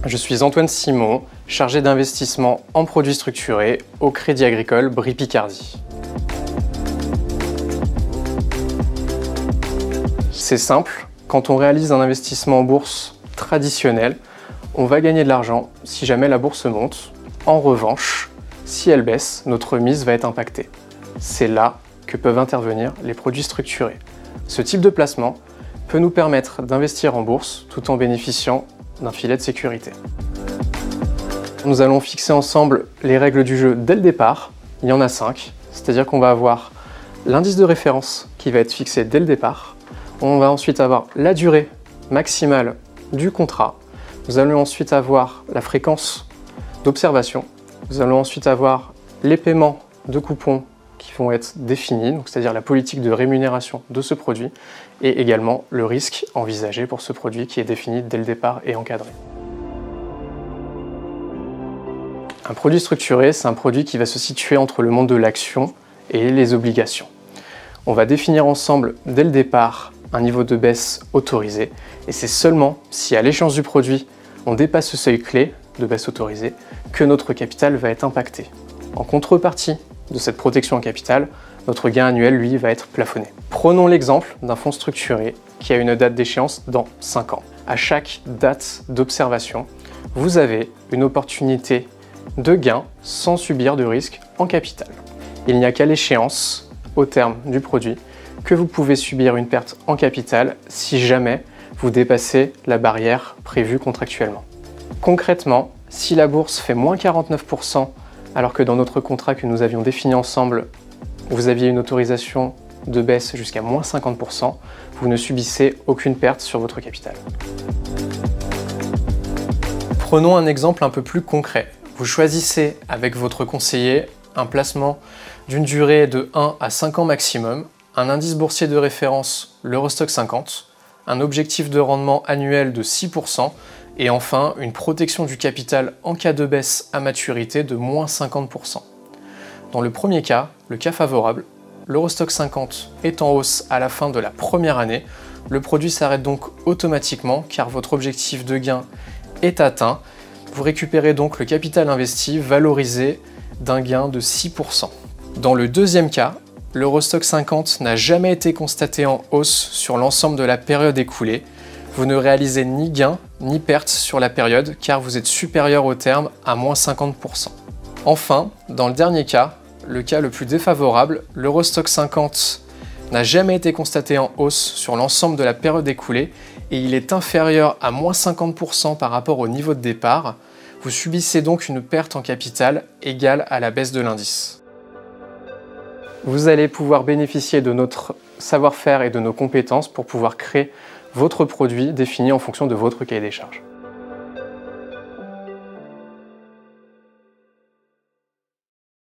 Je suis Antoine Simon, chargé d'investissement en produits structurés au Crédit Agricole Brie Picardie. C'est simple, quand on réalise un investissement en bourse traditionnel, on va gagner de l'argent si jamais la bourse monte. En revanche, si elle baisse, notre mise va être impactée. C'est là que peuvent intervenir les produits structurés. Ce type de placement peut nous permettre d'investir en bourse tout en bénéficiant d'un filet de sécurité. Nous allons fixer ensemble les règles du jeu dès le départ. Il y en a 5, c'est-à-dire qu'on va avoir l'indice de référence qui va être fixé dès le départ. On va ensuite avoir la durée maximale du contrat. Nous allons ensuite avoir la fréquence d'observation. Nous allons ensuite avoir les paiements de coupons qui vont être définis, c'est-à-dire la politique de rémunération de ce produit, et également le risque envisagé pour ce produit qui est défini dès le départ et encadré. Un produit structuré, c'est un produit qui va se situer entre le monde de l'action et les obligations. On va définir ensemble dès le départ un niveau de baisse autorisé, et c'est seulement si à l'échéance du produit on dépasse ce seuil clé de baisse autorisée que notre capital va être impacté. En contrepartie de cette protection en capital, notre gain annuel, lui, va être plafonné. Prenons l'exemple d'un fonds structuré qui a une date d'échéance dans 5 ans. À chaque date d'observation, vous avez une opportunité de gain sans subir de risque en capital. Il n'y a qu'à l'échéance, au terme du produit, que vous pouvez subir une perte en capital si jamais vous dépassez la barrière prévue contractuellement. Concrètement, si la bourse fait moins 49%, alors que dans notre contrat que nous avions défini ensemble, vous aviez une autorisation de baisse jusqu'à moins 50%, vous ne subissez aucune perte sur votre capital. Prenons un exemple un peu plus concret. Vous choisissez avec votre conseiller un placement d'une durée de 1 à 5 ans maximum, un indice boursier de référence, l'Eurostoxx 50, un objectif de rendement annuel de 6%, et enfin une protection du capital en cas de baisse à maturité de moins 50%. Dans le premier cas, le cas favorable, l'Eurostoxx 50 est en hausse à la fin de la première année, le produit s'arrête donc automatiquement car votre objectif de gain est atteint. Vous récupérez donc le capital investi valorisé d'un gain de 6%. Dans le deuxième cas, l'Eurostoxx 50 n'a jamais été constaté en hausse sur l'ensemble de la période écoulée. Vous ne réalisez ni gain ni perte sur la période car vous êtes supérieur au terme à moins 50%. Enfin, dans le dernier cas, le cas le plus défavorable, l'Eurostoxx 50 n'a jamais été constaté en hausse sur l'ensemble de la période écoulée et il est inférieur à moins 50% par rapport au niveau de départ. Vous subissez donc une perte en capital égale à la baisse de l'indice. Vous allez pouvoir bénéficier de notre savoir-faire et de nos compétences pour pouvoir créer votre produit défini en fonction de votre cahier des charges.